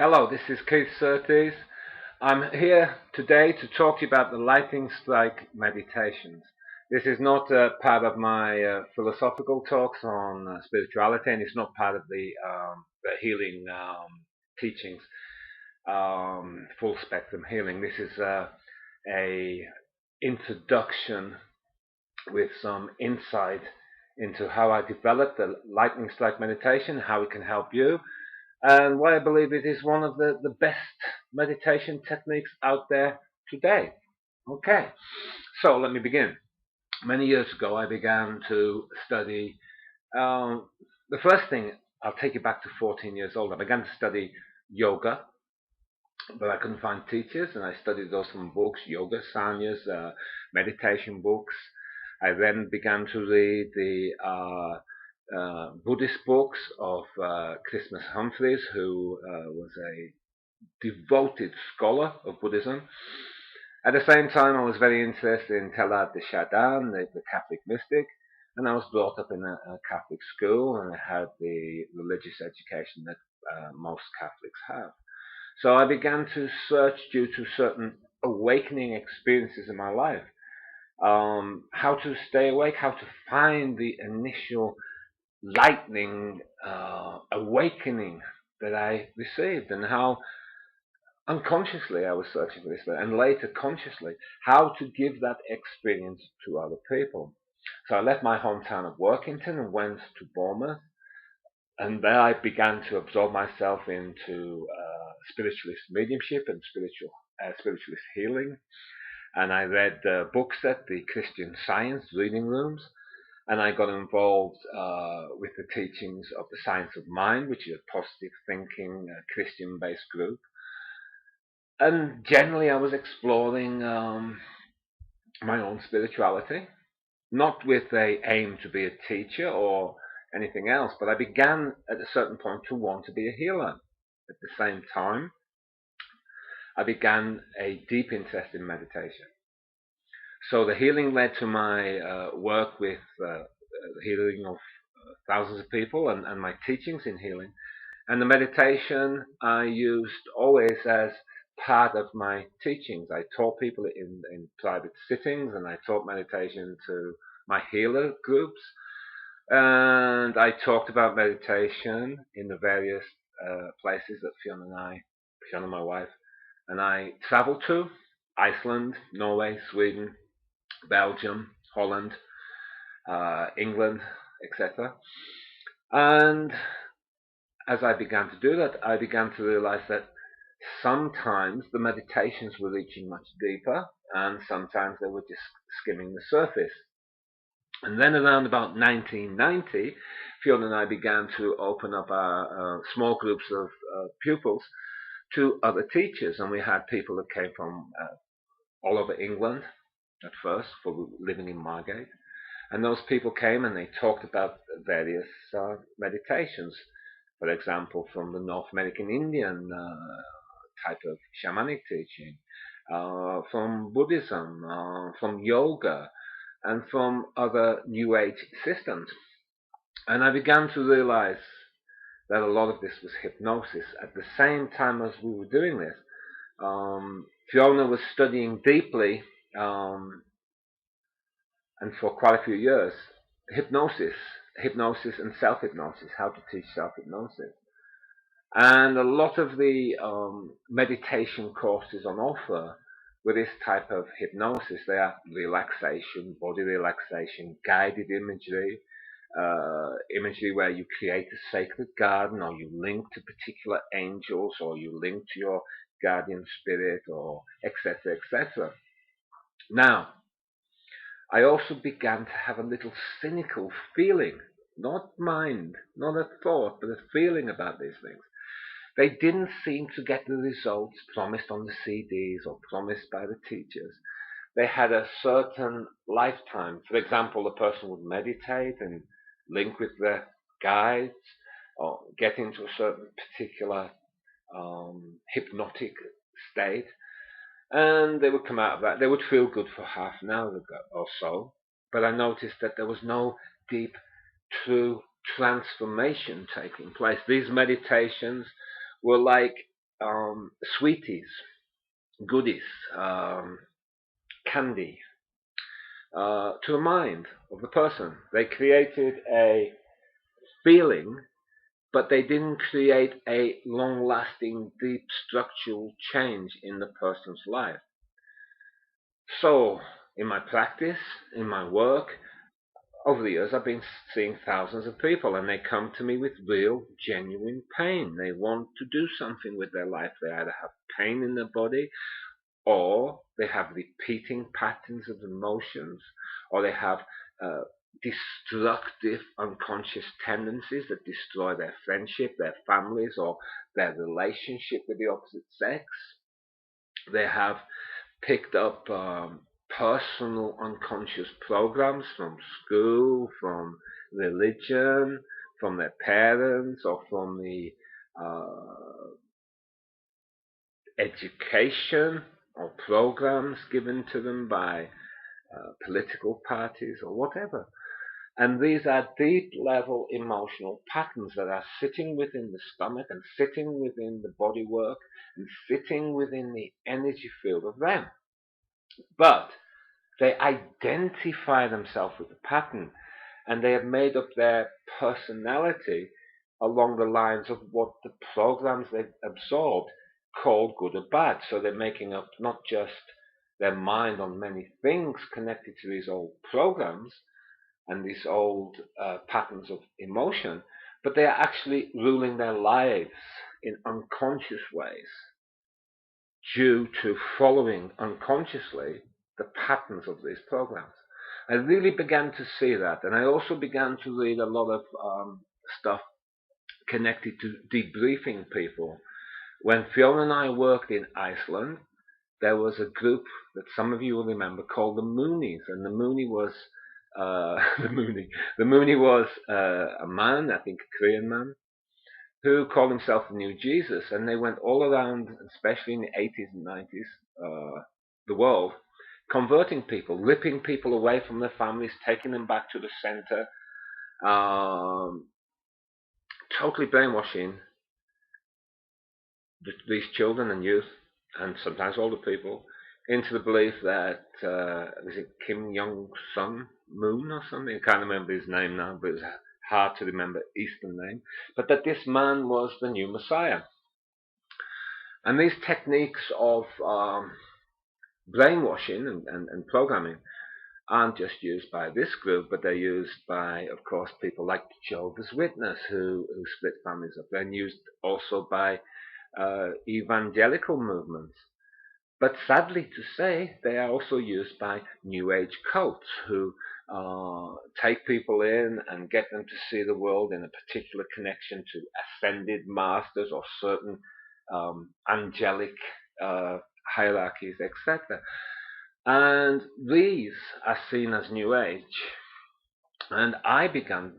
Hello, this is Keith Surtees. I'm here today to talk to you about the lightning strike meditations. This is not part of my philosophical talks on spirituality, and it's not part of the healing teachings, full spectrum healing. This is a introduction with some insight into how I developed the lightning strike meditation, how it can help you, and why I believe it is one of the best meditation techniques out there today. Okay, so let me begin. Many years ago, I began to study. The first thing, I'll take you back to 14 years old. I began to study yoga, but I couldn't find teachers, and I studied those from books, yoga, sanyas, meditation books. I then began to read the Buddhist books of Christmas Humphreys, who was a devoted scholar of Buddhism. At the same time, I was very interested in Teilhard de Chardin, the Catholic mystic, and I was brought up in a Catholic school, and I had the religious education that most Catholics have. So I began to search due to certain awakening experiences in my life, how to stay awake, how to find the initial lightning awakening that I received, and how unconsciously I was searching for this, and later consciously, how to give that experience to other people. So I left my hometown of Workington and went to Bournemouth, and there I began to absorb myself into spiritualist mediumship and spiritualist healing. And I read books at the Christian Science reading rooms, and I got involved with the teachings of the Science of Mind, which is a positive thinking Christian-based group. And generally, I was exploring my own spirituality, not with a aim to be a teacher or anything else, but I began at a certain point to want to be a healer. At the same time, I began a deep interest in meditation. So the healing led to my work with the healing of thousands of people and my teachings in healing. And the meditation I used always as part of my teachings. I taught people in private sittings, and I taught meditation to my healer groups. And I talked about meditation in the various places that Fiona, my wife, and I traveled to: Iceland, Norway, Sweden, Belgium, Holland, England, etc. And as I began to do that, I began to realize that sometimes the meditations were reaching much deeper, and sometimes they were just skimming the surface. And then around about 1990, Fiona and I began to open up our small groups of pupils to other teachers, and we had people that came from all over England at first, for living in Margate. And those people came and they talked about various meditations. For example, from the North American Indian type of shamanic teaching, from Buddhism, from yoga, and from other New Age systems. And I began to realize that a lot of this was hypnosis. At the same time as we were doing this, Fiona was studying deeply, and for quite a few years, hypnosis and self-hypnosis, how to teach self-hypnosis. And a lot of the meditation courses on offer with this type of hypnosis, they are relaxation, body relaxation, guided imagery, imagery where you create a sacred garden, or you link to particular angels, or you link to your guardian spirit, or etc., etc. Now, I also began to have a little cynical feeling, not mind, not a thought, but a feeling about these things. They didn't seem to get the results promised on the CDs or promised by the teachers. They had a certain lifetime. For example, the person would meditate and link with their guides, or get into a certain particular hypnotic state, and they would come out of that. They would feel good for half an hour or so, but I noticed that there was no deep, true transformation taking place. These meditations were like sweeties, goodies, candy, to the mind of the person. They created a feeling, but they didn't create a long-lasting, deep structural change in the person's life. So, in my practice, in my work, over the years, I've been seeing thousands of people, and they come to me with real, genuine pain. They want to do something with their life. They either have pain in their body, or they have repeating patterns of emotions, or they have destructive unconscious tendencies that destroy their friendship, their families, or their relationship with the opposite sex. They have picked up personal unconscious programs from school, from religion, from their parents, or from the education or programs given to them by political parties or whatever. And these are deep level emotional patterns that are sitting within the stomach and sitting within the bodywork and sitting within the energy field of them. But they identify themselves with the pattern, and they have made up their personality along the lines of what the programs they've absorbed called good or bad. So they're making up not just their mind on many things connected to these old programs and these old patterns of emotion, but they are actually ruling their lives in unconscious ways due to following unconsciously the patterns of these programs. I really began to see that, and I also began to read a lot of stuff connected to debriefing people. When Fiona and I worked in Iceland, there was a group that some of you will remember called the Moonies, and the Moonie was the Moonie was a man, I think a Korean man, who called himself the New Jesus, and they went all around, especially in the 80s and 90s, the world, converting people, ripping people away from their families, taking them back to the center, totally brainwashing these children and youth, and sometimes older people, into the belief that, was it Kim Jong-sun Moon or something? I can't remember his name now, but it's hard to remember Eastern name. But that this man was the new Messiah. And these techniques of brainwashing and programming aren't just used by this group, but they're used by, of course, people like Jehovah's Witness who split families up. They're used also by evangelical movements. But sadly to say, they are also used by New Age cults who take people in and get them to see the world in a particular connection to ascended masters or certain angelic hierarchies, etc. And these are seen as New Age. And I began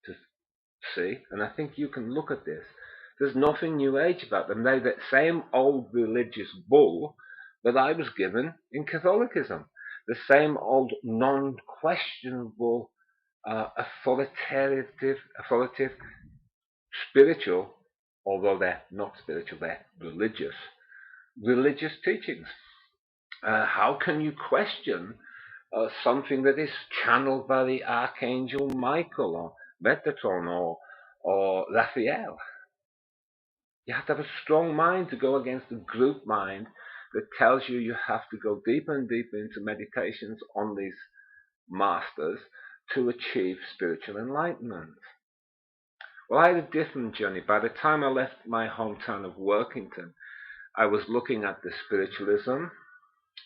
to see, and I think you can look at this, there's nothing New Age about them. They're the same old religious bull that I was given in Catholicism. The same old non-questionable, authoritative, spiritual, although they're not spiritual, they're religious teachings. How can you question something that is channeled by the Archangel Michael or Metatron or Raphael? You have to have a strong mind to go against a group mind that tells you you have to go deeper and deeper into meditations on these masters to achieve spiritual enlightenment. Well, I had a different journey. By the time I left my hometown of Workington, I was looking at the spiritualism,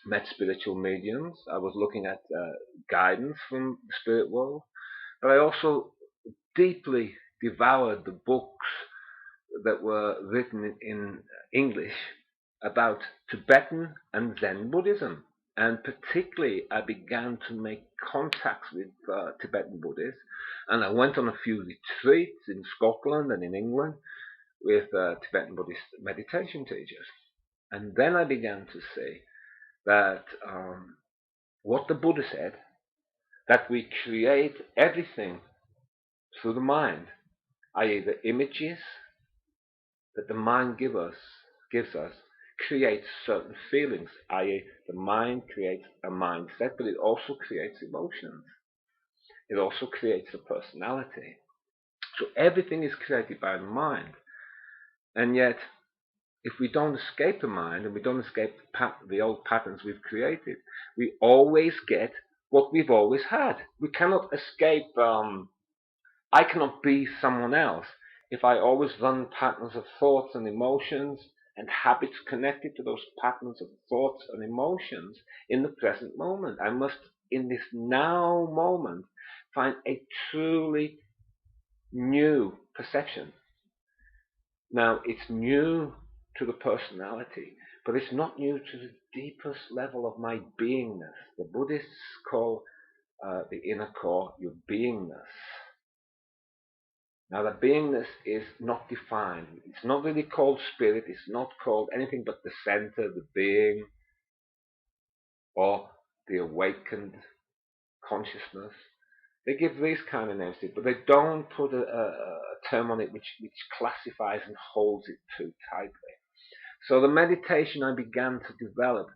met spiritual mediums. I was looking at guidance from the spirit world, but I also deeply devoured the books that were written in English about Tibetan and Zen Buddhism. And particularly, I began to make contacts with Tibetan Buddhists, and I went on a few retreats in Scotland and in England with Tibetan Buddhist meditation teachers. And then I began to see that what the Buddha said, that we create everything through the mind, i.e. the images that the mind gives us gives us creates certain feelings, i.e. the mind creates a mindset, but it also creates emotions. It also creates a personality. So everything is created by the mind. And yet, if we don't escape the mind and we don't escape the old patterns we've created, we always get what we've always had. We cannot escape. I cannot be someone else if I always run patterns of thoughts and emotions and habits connected to those patterns of thoughts and emotions in the present moment. I must, in this now moment, find a truly new perception. Now, it's new to the personality, but it's not new to the deepest level of my beingness. The Buddhists call the inner core your beingness. Now, the beingness is not defined. It's not really called spirit. It's not called anything but the center, the being, or the awakened consciousness. They give these kind of names to it, but they don't put a term on it which classifies and holds it too tightly. So the meditation I began to develop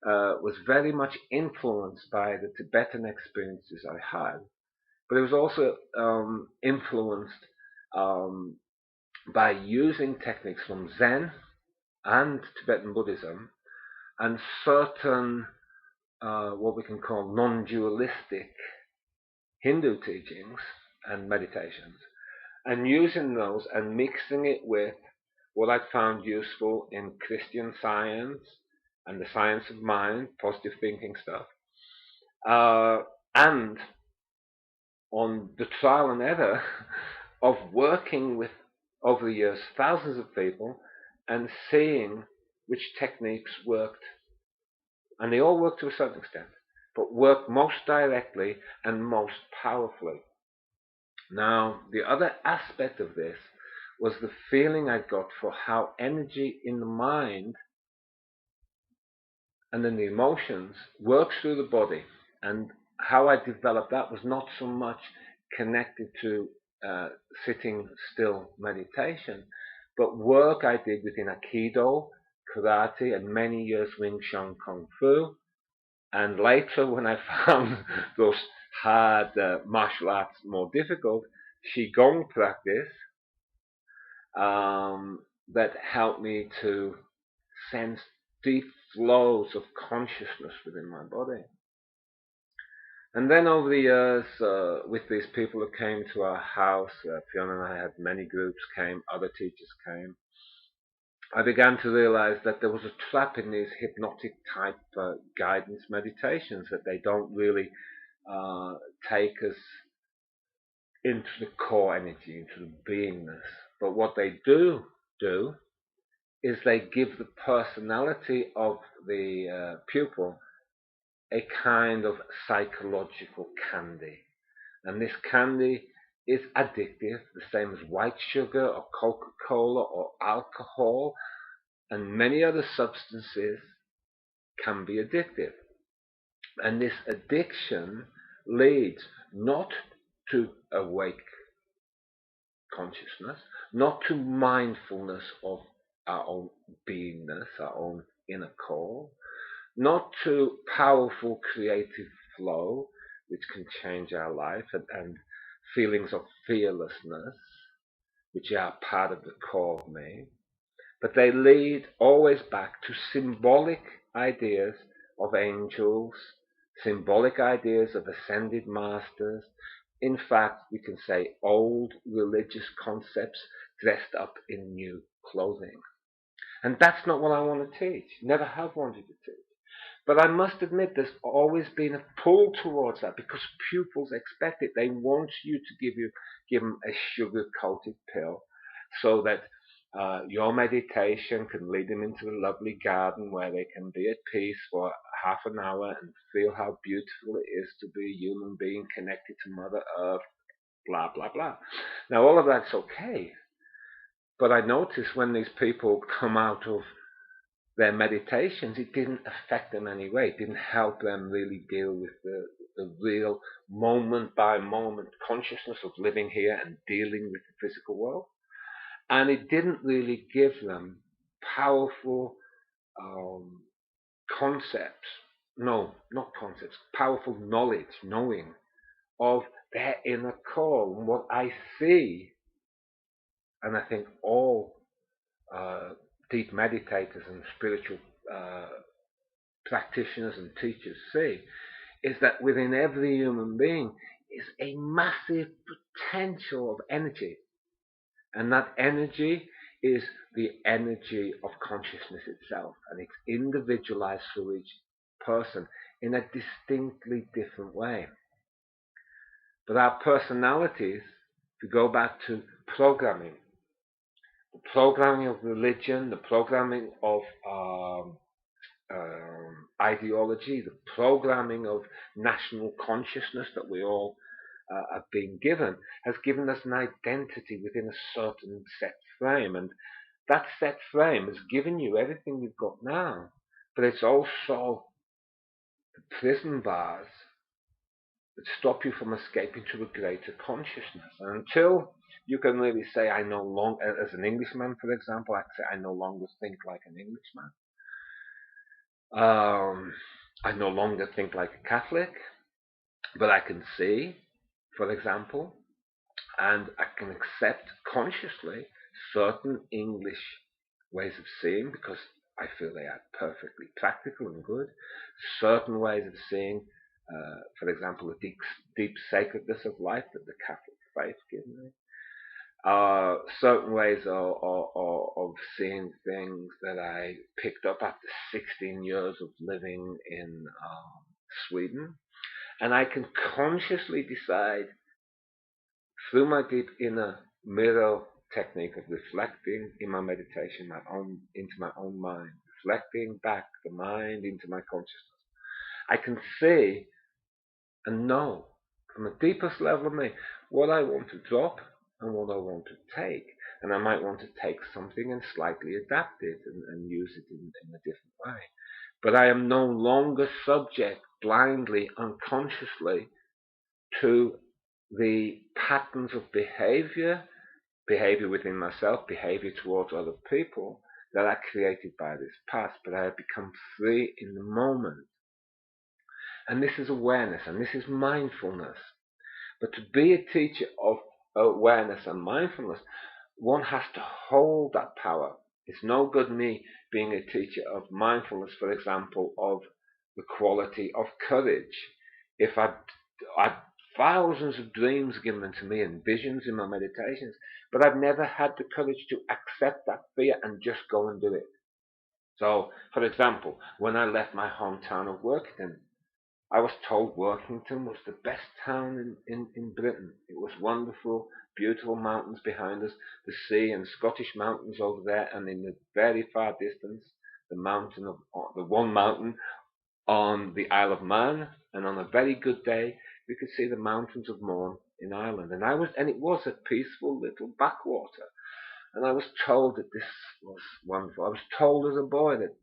was very much influenced by the Tibetan experiences I had, but it was also influenced by using techniques from Zen and Tibetan Buddhism and certain what we can call non-dualistic Hindu teachings and meditations, and using those and mixing it with what I found useful in Christian science and the science of mind, positive thinking stuff, and on the trial and error of working with, over the years, thousands of people and seeing which techniques worked. And they all work to a certain extent, but work most directly and most powerfully. Now, the other aspect of this was the feeling I got for how energy in the mind and then the emotions works through the body. And how I developed that was not so much connected to sitting still meditation, but work I did within Aikido, karate, and many years Wing Chun Kung Fu. And later, when I found those hard martial arts more difficult, Qigong practice that helped me to sense deep flows of consciousness within my body. And then over the years, with these people who came to our house, Fiona and I had many groups came, other teachers came, I began to realize that there was a trap in these hypnotic type guidance meditations, that they don't really take us into the core energy, into the beingness. But what they do is they give the personality of the pupil a kind of psychological candy. And this candy is addictive, the same as white sugar or Coca-Cola or alcohol, and many other substances can be addictive. And this addiction leads not to awake consciousness, not to mindfulness of our own beingness, our own inner core, not to powerful creative flow, which can change our life, and feelings of fearlessness, which are part of the core of me, but they lead always back to symbolic ideas of angels, symbolic ideas of ascended masters. In fact, we can say old religious concepts dressed up in new clothing. And that's not what I want to teach. Never have wanted to teach. But I must admit there's always been a pull towards that because pupils expect it. They want you to give them a sugar-coated pill so that your meditation can lead them into the lovely garden where they can be at peace for half an hour and feel how beautiful it is to be a human being connected to Mother Earth, blah, blah, blah. Now, all of that's okay. But I notice when these people come out of their meditations, it didn't affect them in any way. It didn't help them really deal with the real moment by moment consciousness of living here and dealing with the physical world. And it didn't really give them powerful concepts, no, not concepts, powerful knowing of their inner core. And what I see, and I think all deep meditators and spiritual uh, practitioners and teachers see, is that within every human being is a massive potential of energy. And that energy is the energy of consciousness itself. And it's individualized through each person in a distinctly different way. But our personalities, if we go back to programming, the programming of religion, the programming of ideology, the programming of national consciousness that we all have been given, has given us an identity within a certain set frame. And that set frame has given you everything you've got now. But it's also the prison bars that stop you from escaping to a greater consciousness. And until you can really say, I no longer, as an Englishman, for example, I can say, I no longer think like an Englishman. I no longer think like a Catholic, but I can see, for example, and I can accept consciously certain English ways of seeing because I feel they are perfectly practical and good. Certain ways of seeing, for example, the deep sacredness of life that the Catholic faith gives me. Certain ways of seeing things that I picked up after 16 years of living in Sweden. And I can consciously decide through my deep inner mirror technique of reflecting in my meditation into my own mind, reflecting back the mind into my consciousness. I can see and know from the deepest level of me what I want to drop and what I want to take. And I might want to take something and slightly adapt it and use it in a different way. But I am no longer subject blindly, unconsciously, to the patterns of behavior within myself, behavior towards other people that are created by this past. But I have become free in the moment. And this is awareness, and this is mindfulness. But to be a teacher of awareness and mindfulness, one has to hold that power. It's no good me being a teacher of mindfulness, for example, of the quality of courage. If I've thousands of dreams given to me and visions in my meditations, but I've never had the courage to accept that fear and just go and do it. So, for example, when I left my hometown of Workington, I was told Workington was the best town in Britain. It was wonderful, beautiful mountains behind us, the sea and Scottish mountains over there, and in the very far distance, the one mountain on the Isle of Man, and on a very good day, we could see the mountains of Mourne in Ireland. And it was a peaceful little backwater. And I was told that this was wonderful. I was told as a boy that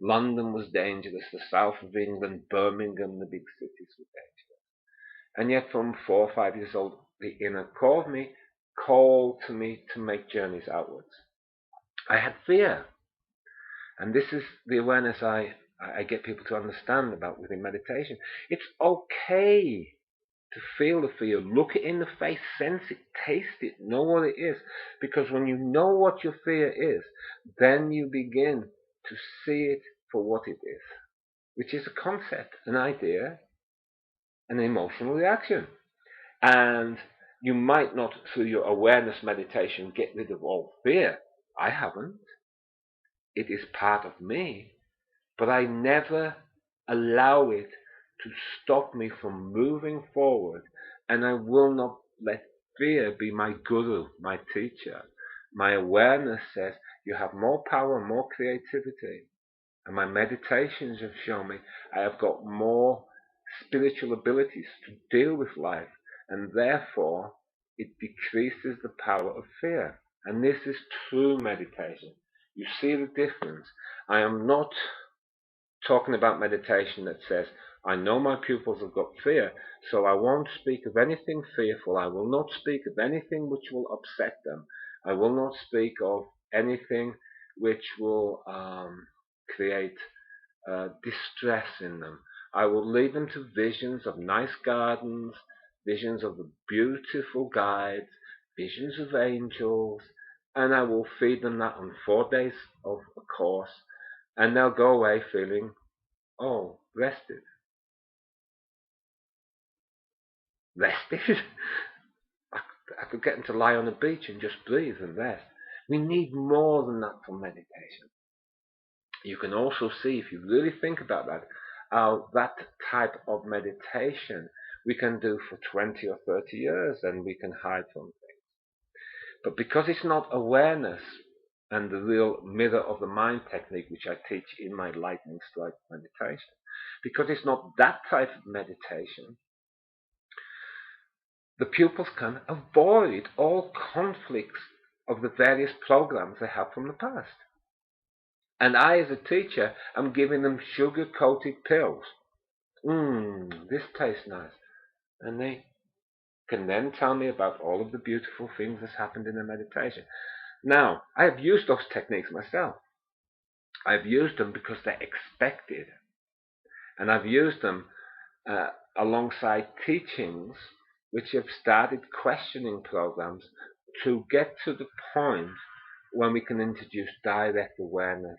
London was dangerous, the south of England, Birmingham, the big cities were dangerous. And yet from 4 or 5 years old, the inner core of me called to me to make journeys outwards. I had fear. And this is the awareness I get people to understand about within meditation. It's okay to feel the fear, look it in the face, sense it, taste it, know what it is. Because when you know what your fear is, then you begin to see it for what it is, which is a concept, an idea, an emotional reaction. And you might not, through your awareness meditation, get rid of all fear. I haven't. It is part of me, but I never allow it to stop me from moving forward, and I will not let fear be my guru, my teacher. My awareness says you have more power, more creativity, and my meditations have shown me I have got more spiritual abilities to deal with life, and therefore it decreases the power of fear. And this is true meditation. You see the difference. I am not talking about meditation that says, I know my pupils have got fear, so I won't speak of anything fearful. I will not speak of anything which will upset them. I will not speak of anything which will create distress in them. I will lead them to visions of nice gardens, visions of the beautiful guides, visions of angels, and I will feed them that on 4 days of a course, and they'll go away feeling, oh, rested. Rested? I could get them to lie on a beach and just breathe and rest. We need more than that for meditation. You can also see, if you really think about that, that type of meditation we can do for 20 or 30 years and we can hide from things. But because it's not awareness and the real mirror of the mind technique, which I teach in my lightning strike meditation, because it's not that type of meditation, the pupils can avoid all conflicts of the various programs they have from the past. And I, as a teacher, am giving them sugar-coated pills. This tastes nice. And they can then tell me about all of the beautiful things that's happened in the meditation. Now, I have used those techniques myself. I've used them because they're expected. And I've used them alongside teachings which have started questioning programs to get to the point when we can introduce direct awareness,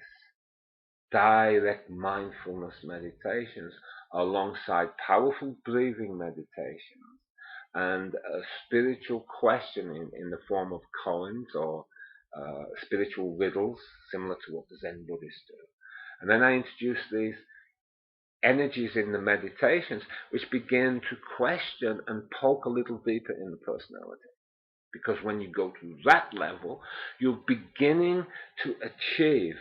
direct mindfulness meditations alongside powerful breathing meditations and spiritual questioning in the form of koans or spiritual riddles, similar to what the Zen Buddhists do. And then I introduce these energies in the meditations which begin to question and poke a little deeper in the personality. Because when you go to that level, you're beginning to achieve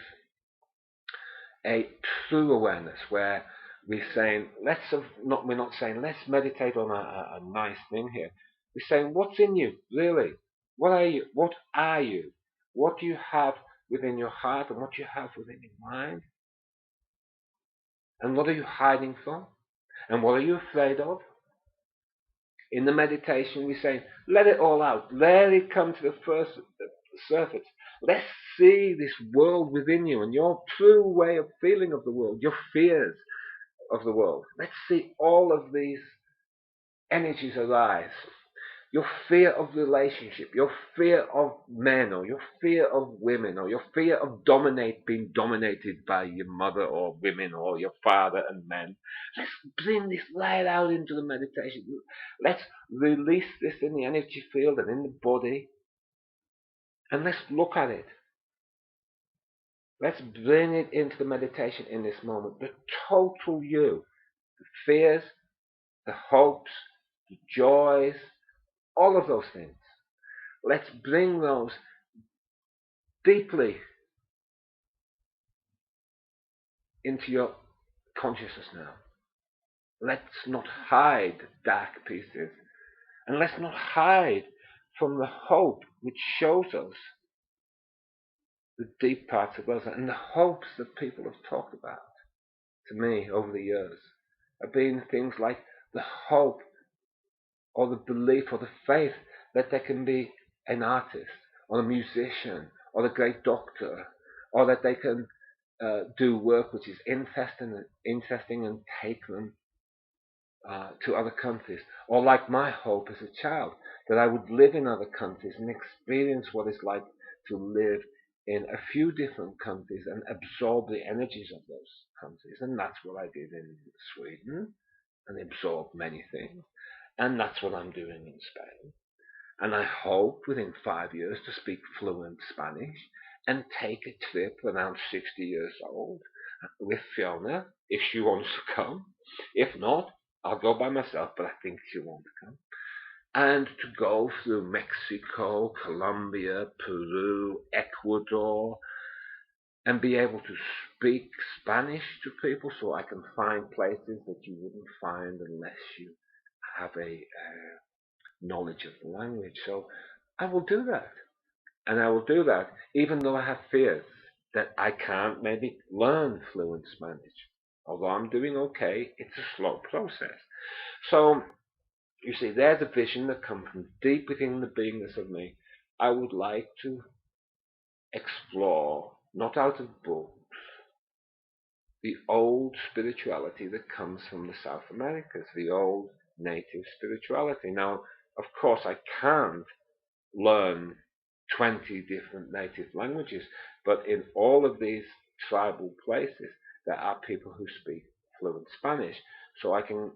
a true awareness where we're saying, we're not saying, let's meditate on a nice thing here. We're saying, what's in you, really? What are you? What are you? What do you have within your heart and what do you have within your mind? And what are you hiding from? And what are you afraid of? In the meditation, we say, let it all out. Let it come to the first surface. Let's see this world within you and your true way of feeling of the world, your fears of the world. Let's see all of these energies arise. Your fear of relationship, your fear of men, or your fear of women, or your fear of being dominated by your mother or women or your father and men. Let's bring this right out into the meditation. Let's release this in the energy field and in the body. And let's look at it. Let's bring it into the meditation in this moment. The total you. The fears, the hopes, the joys, all of those things. Let's bring those deeply into your consciousness now. Let's not hide dark pieces. And let's not hide from the hope which shows us the deep parts of us. And the hopes that people have talked about to me over the years have been things like the hope or the belief or the faith that there can be an artist or a musician or a great doctor, or that they can do work which is interesting and take them to other countries. Or like my hope as a child, that I would live in other countries and experience what it's like to live in a few different countries and absorb the energies of those countries. And that's what I did in Sweden, and absorbed many things. And that's what I'm doing in Spain. And I hope within 5 years to speak fluent Spanish and take a trip when I'm 60 years old with Fiona, if she wants to come. If not, I'll go by myself, but I think she won't come. And to go through Mexico, Colombia, Peru, Ecuador, and be able to speak Spanish to people so I can find places that you wouldn't find unless you have a knowledge of the language. So I will do that. And I will do that even though I have fears that I can't maybe learn fluent Spanish. Although I'm doing okay, it's a slow process. So, you see, there's a vision that comes from deep within the beingness of me. I would like to explore not out of books, the old spirituality that comes from the South Americas, the old native spirituality. Now, of course, I can't learn 20 different native languages, but in all of these tribal places, there are people who speak fluent Spanish, so I can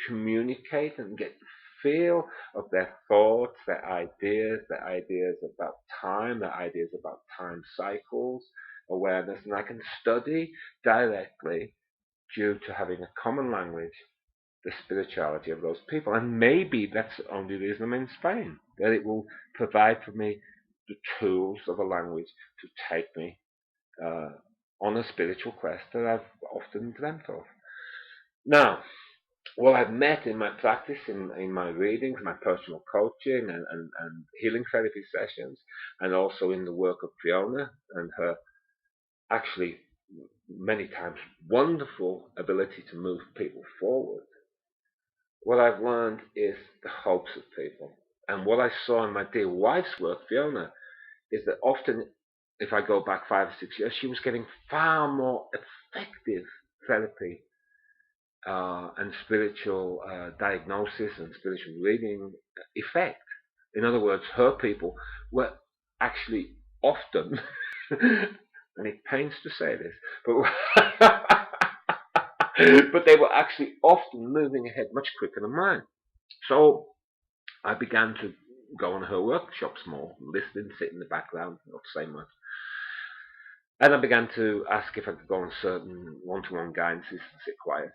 communicate and get the feel of their thoughts, their ideas about time, their ideas about time cycles, awareness, and I can study directly due to having a common language the spirituality of those people. And maybe that's the only reason I'm in Spain, that it will provide for me the tools of a language to take me uh, on a spiritual quest that I've often dreamt of. Now, what I've met in my practice, in my readings, my personal coaching and healing therapy sessions, and also in the work of Fiona and her actually many times wonderful ability to move people forward, what I've learned is the hopes of people. And what I saw in my dear wife's work, Fiona, is that often, if I go back 5 or 6 years, she was getting far more effective therapy and spiritual diagnosis and spiritual reading effect. In other words, her people were actually often, and it pains to say this, but but they were actually often moving ahead much quicker than mine. So I began to go on her workshops more, listen, sit in the background, not say much. And I began to ask if I could go on certain one-to-one guidances and sit quiet.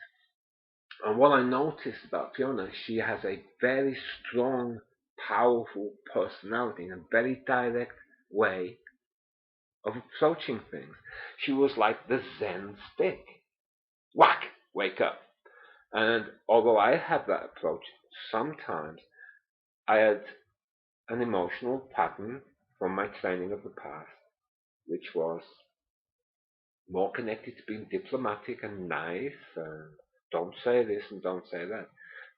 And what I noticed about Fiona, she has a very strong, powerful personality and a very direct way of approaching things. She was like the Zen stick. Whack! Wake up. And although I had that approach, sometimes I had an emotional pattern from my training of the past, which was more connected to being diplomatic and nice and don't say this and don't say that,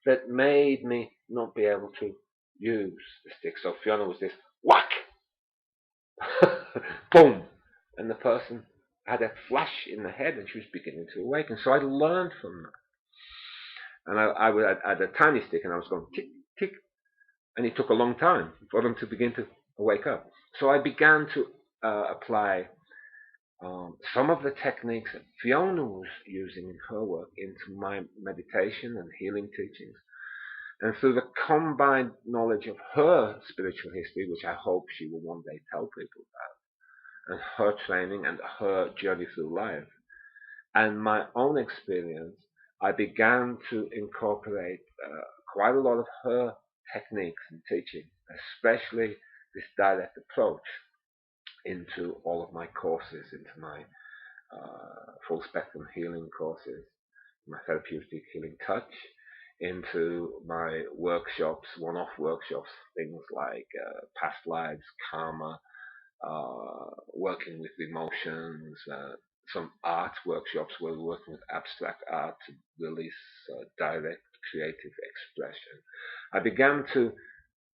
that made me not be able to use the stick. So Fiona was this whack, boom, and the person had a flash in the head and she was beginning to awaken. So I learned from that. And I had a tiny stick and I was going tick, tick, and it took a long time for them to begin to wake up. So I began to apply some of the techniques that Fiona was using in her work into my meditation and healing teachings. And through the combined knowledge of her spiritual history, which I hope she will one day tell people about, and her training and her journey through life, and my own experience, I began to incorporate quite a lot of her techniques and teaching, especially this direct approach, into all of my courses, into my full spectrum healing courses, my therapeutic healing touch, into my workshops, one-off workshops, things like past lives, karma, working with emotions, some art workshops where we're working with abstract art to release direct creative expression. I began to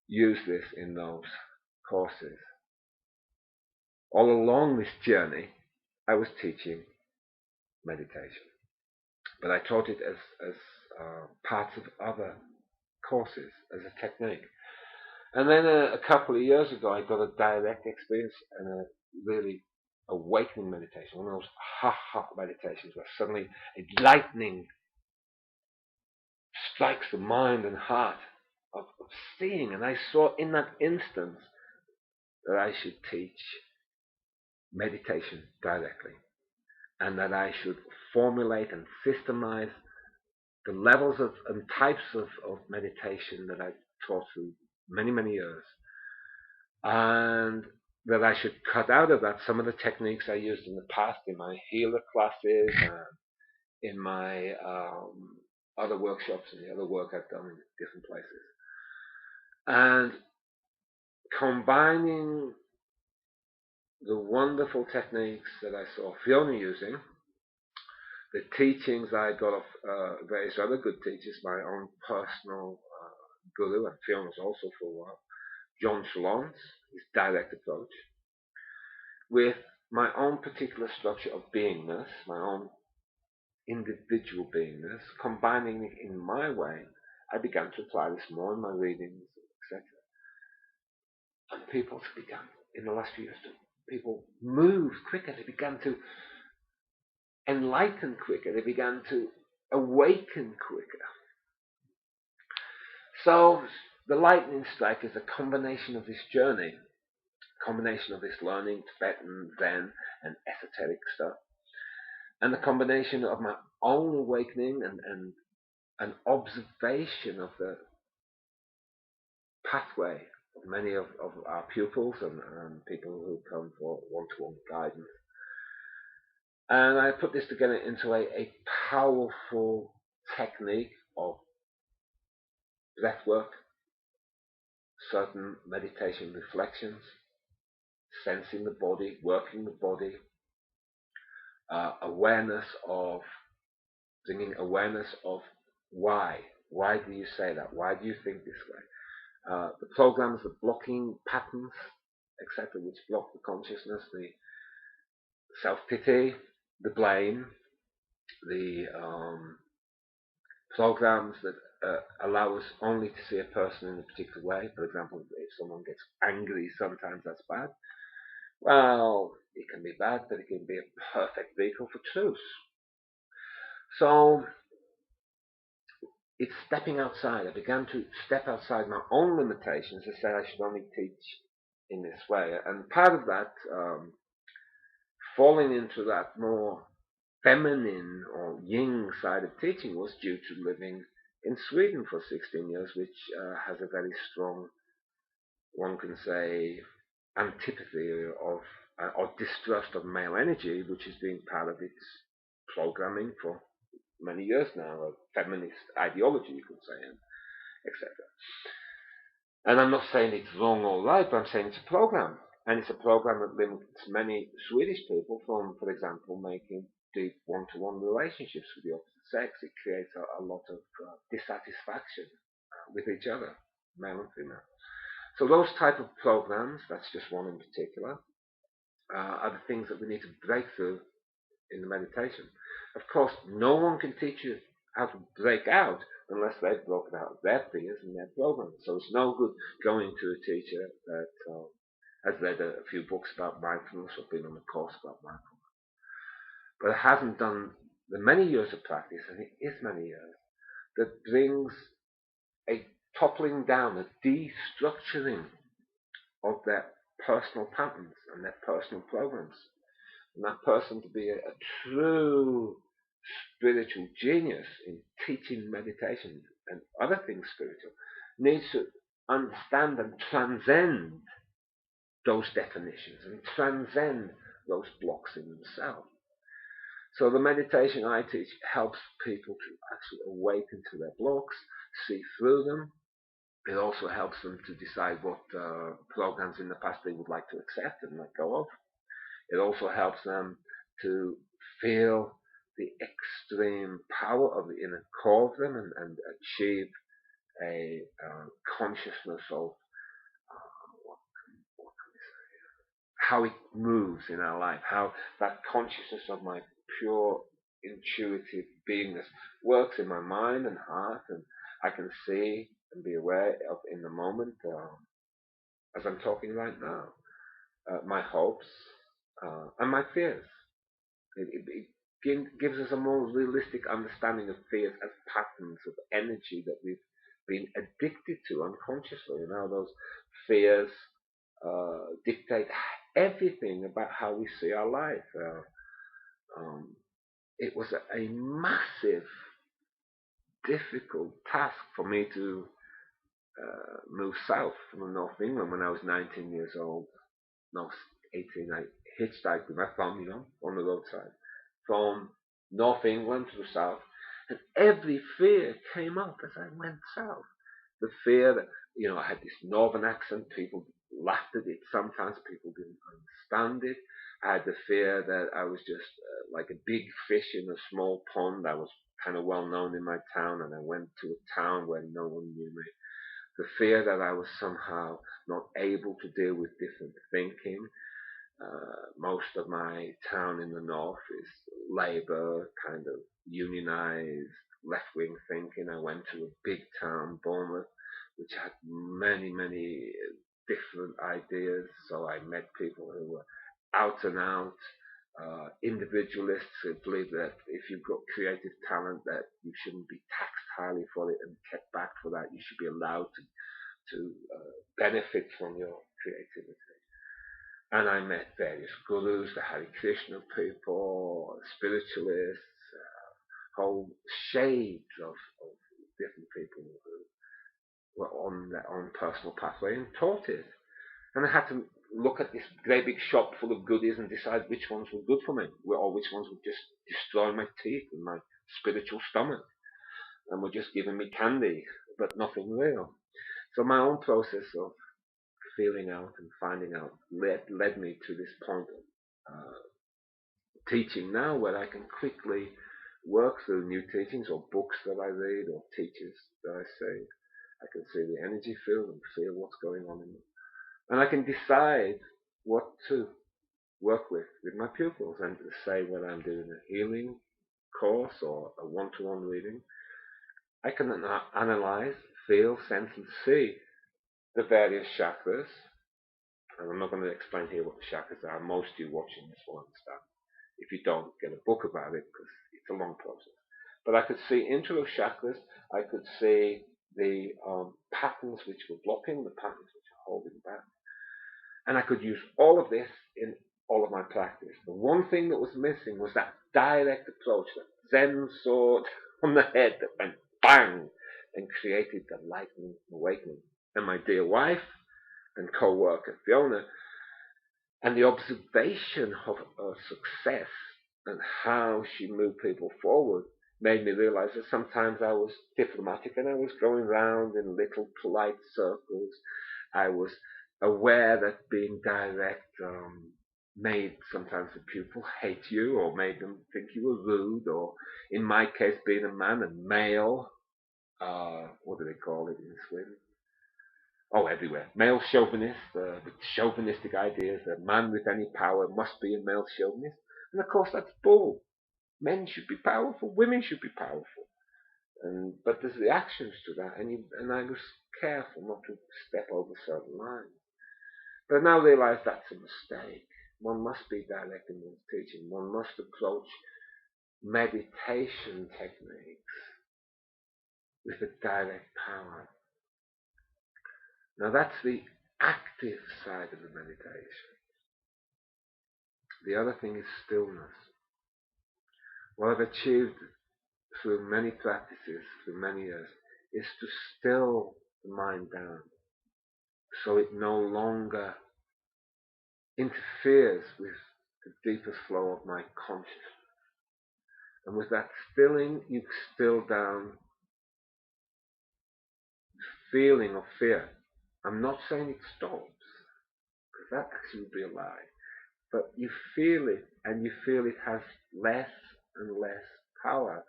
use this in those courses. All along this journey, I was teaching meditation, but I taught it as parts of other courses, as a technique. And then a couple of years ago, I got a direct experience and a really awakening meditation, one of those ha-ha meditations where suddenly a lightning strikes the mind and heart of seeing. And I saw in that instance that I should teach meditation directly, and that I should formulate and systemize the levels of and types of meditation that I taught through many, many years, and that I should cut out of that some of the techniques I used in the past in my healer classes and in my other workshops and the other work I've done in different places. And combining the wonderful techniques that I saw Fiona using, the teachings I got off various other good teachers, my own personal guru, and Fiona's also for a while, John Shalon's, his direct approach, with my own particular structure of beingness, my own individual beingness, combining it in my way, I began to apply this more in my readings, etc. And people began, in the last few years, people moved quicker. They began to enlighten quicker. They began to awaken quicker. So the lightning strike is a combination of this journey, a combination of this learning, Tibetan, Zen, and esoteric stuff, and the combination of my own awakening and an observation of the pathway of many of our pupils and people who come for one-to-one guidance. And I put this together into a powerful technique of breath work, certain meditation reflections, sensing the body, working the body, awareness of, bringing awareness of why. Why do you say that? Why do you think this way? The programs, the blocking patterns, etc., which block the consciousness, the self-pity, the blame, the programs that allow us only to see a person in a particular way. For example, if someone gets angry, sometimes that's bad. Well, it can be bad, but it can be a perfect vehicle for truth. So it's stepping outside. I began to step outside my own limitations and say I should only teach in this way. And part of that, falling into that more feminine or yin side of teaching, was due to living in Sweden for 16 years, which has a very strong, one can say, antipathy of or distrust of male energy, which has been part of its programming for many years now, a feminist ideology, you could say, and etc. And I'm not saying it's wrong or right, but I'm saying it's a program. And it's a program that limits many Swedish people from, for example, making deep one-to-one relationships with the opposite sex. It creates a lot of dissatisfaction with each other, male and female. So those type of programs, that's just one in particular, are the things that we need to break through in the meditation. Of course, no one can teach you how to break out unless they've broken out their fears and their programs. So it's no good going to a teacher that has read a few books about mindfulness or been on a course about mindfulness, but hasn't done the many years of practice, and it is many years, that brings a toppling down, a destructuring of their personal patterns and their personal programs. And that person to be a true spiritual genius in teaching meditation and other things spiritual needs to understand and transcend those definitions and transcend those blocks in themselves. So the meditation I teach helps people to actually awaken to their blocks, see through them. It also helps them to decide what programs in the past they would like to accept and let go of. It also helps them to feel the extreme power of the inner core of them and achieve a consciousness of how it moves in our life, how that consciousness of my pure intuitive beingness works in my mind and heart, and I can see and be aware of in the moment as I'm talking right now, my hopes and my fears. It gives us a more realistic understanding of fears as patterns of energy that we've been addicted to unconsciously. And how those fears dictate everything about how we see our life. It was a massive, difficult task for me to move south from North England when I was 19 years old. No, 18. I hitchhiked with my family on the roadside from North England to the south, and every fear came up as I went south. The fear that, I had this northern accent, people laughed at it, sometimes people didn't understand it. I had the fear that I was just like a big fish in a small pond. I was kind of well known in my town, and I went to a town where no one knew me. The fear that I was somehow not able to deal with different thinking, Most of my town in the north is Labour, kind of unionised, left-wing thinking. I went to a big town, Bournemouth, which had many, many different ideas. So I met people who were out and out individualists who believe that if you've got creative talent, that you shouldn't be taxed highly for it and kept back for that. You should be allowed to benefit from your creativity. And I met various gurus, the Hare Krishna people, spiritualists, whole shades of different people who were on their own personal pathway and taught it. And I had to look at this great big shop full of goodies and decide which ones were good for me, or which ones would just destroy my teeth and my spiritual stomach, and were just giving me candy, but nothing real. So my own process of feeling out and finding out led me to this point of teaching now, where I can quickly work through new teachings or books that I read or teachers that I see. I can see the energy field and feel what's going on in them. And I can decide what to work with my pupils, and to say whether I'm doing a healing course or a one-to-one reading. I can analyze, feel, sense, and see the various chakras. And I'm not going to explain here what the chakras are. Most of you watching this will understand. If you don't, get a book about it, because it's a long process. But I could see into those chakras. I could see the patterns which were blocking, the patterns which are holding back. And I could use all of this in all of my practice. The one thing that was missing was that direct approach, that Zen sword on the head that went bang and created the lightning awakening. And my dear wife and co-worker Fiona, and the observation of her success and how she moved people forward, made me realize that sometimes I was diplomatic and I was going round in little polite circles. I was aware that being direct made sometimes the pupil hate you, or made them think you were rude, or in my case, being a man and male, what do they call it in Sweden? Oh, everywhere. Male chauvinist, the chauvinistic ideas that a man with any power must be a male chauvinist. And of course, that's bull. Men should be powerful, women should be powerful. But there's reactions to that, and I was careful not to step over certain lines. But now I realize that's a mistake. One must be direct in one's teaching. One must approach meditation techniques with a direct power. Now that's the active side of the meditation. The other thing is stillness. What I've achieved through many practices, through many years, is to still the mind down, so it no longer interferes with the deeper flow of my consciousness. And with that stilling, you still down the feeling of fear. I'm not saying it stops, because that actually would be a lie. But you feel it, and you feel it has less and less power.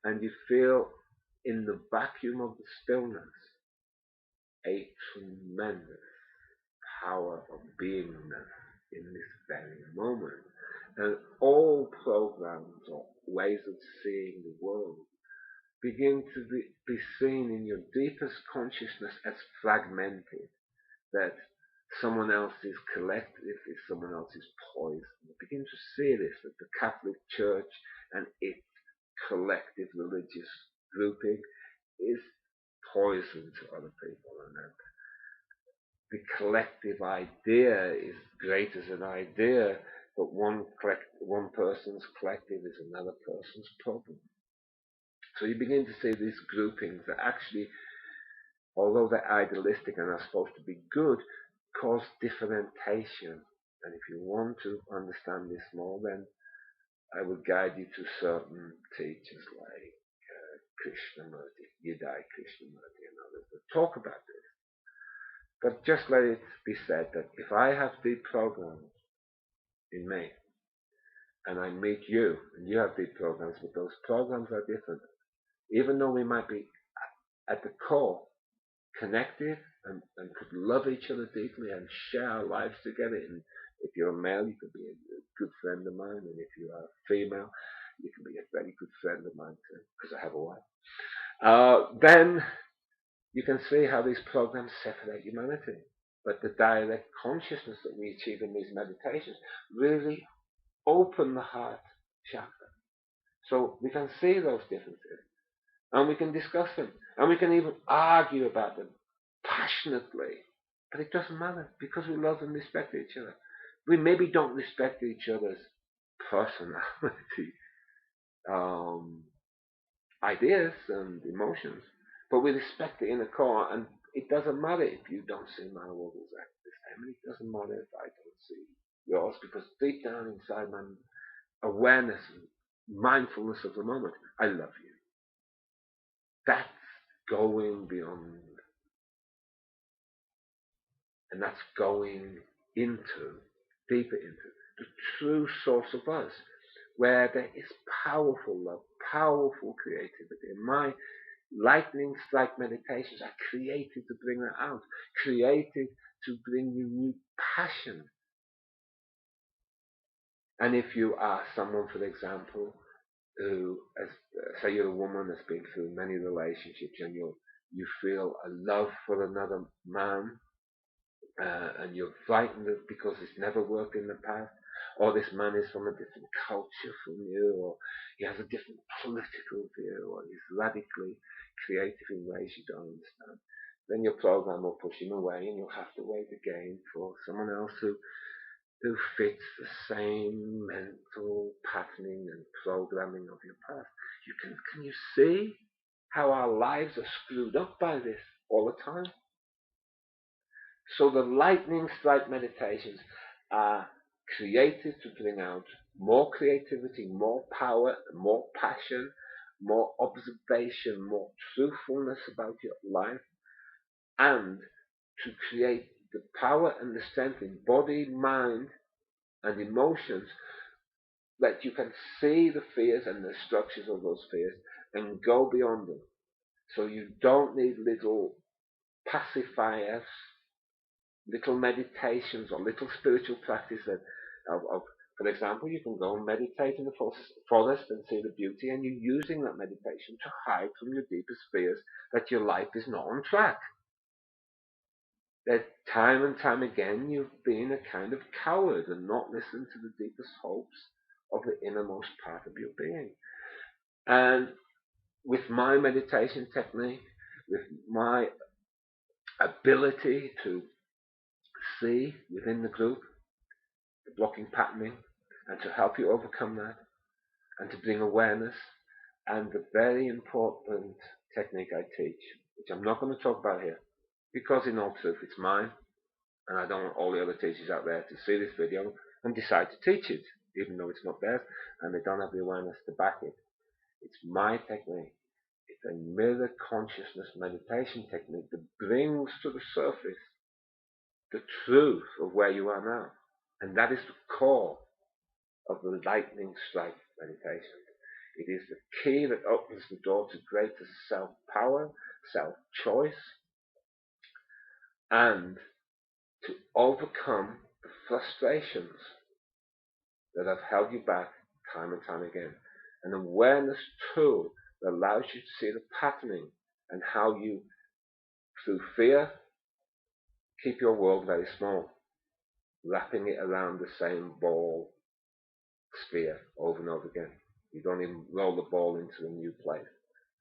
And you feel in the vacuum of the stillness a tremendous power of beingness in this very moment. And all programs or ways of seeing the world begin to be seen in your deepest consciousness as fragmented, that someone else is collective, is someone else is poison. You begin to see this, that the Catholic Church and its collective religious grouping is poison to other people, and that the collective idea is great as an idea, but one person's collective is another person's problem. So you begin to see these groupings that actually, although they're idealistic and are supposed to be good, cause differentiation. And if you want to understand this more, then I would guide you to certain teachers like Krishnamurti, Yidai Krishnamurti, and others that talk about this. But just let it be said that if I have deep programs in me, and I meet you, and you have deep programs, but those programs are different, even though we might be at the core connected and could love each other deeply and share our lives together in If you're a male, you can be a good friend of mine, and if you are a female, you can be a very good friend of mine too, because I have a wife. Then you can see how these programs separate humanity. But the direct consciousness that we achieve in these meditations really open the heart chakra. So we can see those differences, and we can discuss them, and we can even argue about them passionately. But it doesn't matter, because we love and respect each other. We maybe don't respect each other's personality, ideas and emotions, but we respect the inner core, and it doesn't matter if you don't see my world exactly the same, and it doesn't matter if I don't see yours, because deep down inside my awareness and mindfulness of the moment, I love you. That's going beyond, and that's going into, deeper into, the true source of us, where there is powerful love, powerful creativity. And my lightning strike meditations are created to bring that out, created to bring you new passion. And if you are someone, for example, who, as say you're a woman that's been through many relationships, and you feel a love for another man, and you're frightened because it's never worked in the past, or this man is from a different culture from you, or he has a different political view, or he's radically creative in ways you don't understand, then your program will push him away, and you'll have to wait again for someone else who fits the same mental patterning and programming of your past. Can you see how our lives are screwed up by this all the time? So the lightning strike meditations are created to bring out more creativity, more power, more passion, more observation, more truthfulness about your life, and to create the power and the strength in body, mind, and emotions, that you can see the fears and the structures of those fears and go beyond them. So you don't need little pacifiers, little meditations, or little spiritual practices of, for example, you can go and meditate in the forest and see the beauty, and you're using that meditation to hide from your deepest fears that your life is not on track. That time and time again you've been a kind of coward and not listened to the deepest hopes of the innermost part of your being. And with my meditation technique, with my ability to see within the group the blocking patterning, and to help you overcome that, and to bring awareness, and the very important technique I teach, which I'm not going to talk about here, because in all truth it's mine, and I don't want all the other teachers out there to see this video and decide to teach it, even though it's not theirs, and they don't have the awareness to back it. It's my technique. It's a mirror consciousness meditation technique that brings to the surface the truth of where you are now. And that is the core of the lightning strike meditation. It is the key that opens the door to greater self-power, self-choice, and to overcome the frustrations that have held you back time and time again. An awareness tool that allows you to see the patterning and how you, through fear, keep your world very small, wrapping it around the same ball sphere over and over again. You don't even roll the ball into a new place.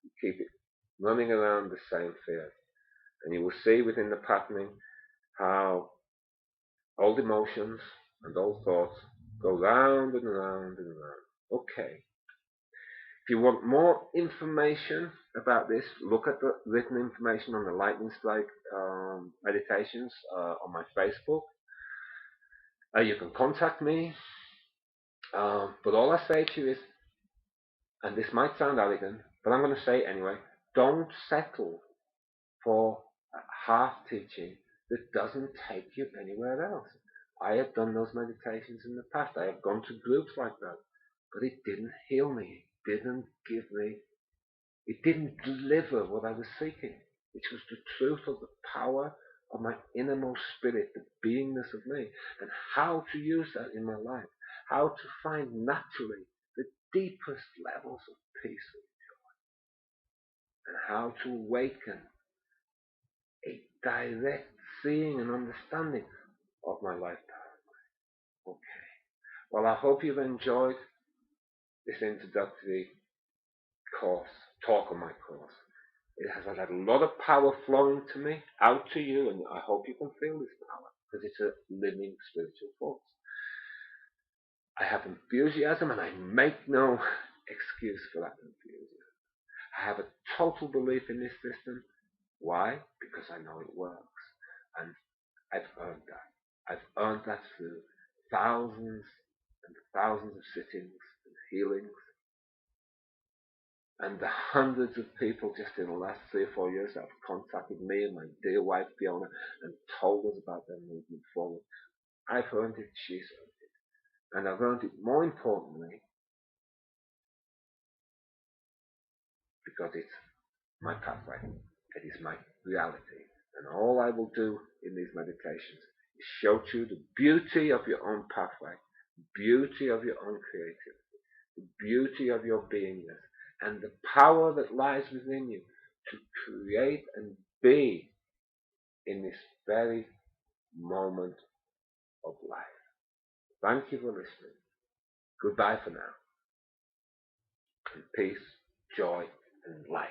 You keep it running around the same field. And you will see within the patterning how old emotions and old thoughts go round and round and round. Okay. If you want more information about this, look at the written information on the Lightning Strike meditations on my Facebook. You can contact me. But all I say to you is, and this might sound arrogant, but I'm going to say it anyway, don't settle for a half teaching that doesn't take you anywhere else. I have done those meditations in the past. I have gone to groups like that, but it didn't heal me. It didn't deliver what I was seeking, which was the truth of the power of my innermost spirit, the beingness of me, and how to use that in my life, how to find naturally the deepest levels of peace, and how to awaken a direct seeing and understanding of my life power. Okay. Well, I hope you've enjoyed this introductory talk on my course. It has had a lot of power flowing to me, out to you, and I hope you can feel this power, because it's a living spiritual force. I have enthusiasm, and I make no excuse for that enthusiasm. I have a total belief in this system. Why? Because I know it works. And I've earned that. I've earned that through thousands and thousands of sittings and healings, and the hundreds of people just in the last 3 or 4 years that have contacted me and my dear wife Fiona and told us about their movement forward. I've earned it, she's earned it. And I've earned it more importantly because it's my pathway. It is my reality. And all I will do in these meditations is show to you the beauty of your own pathway, the beauty of your own creativity, the beauty of your beingness, and the power that lies within you to create and be in this very moment of life. Thank you for listening. Goodbye for now. And peace, joy, and life.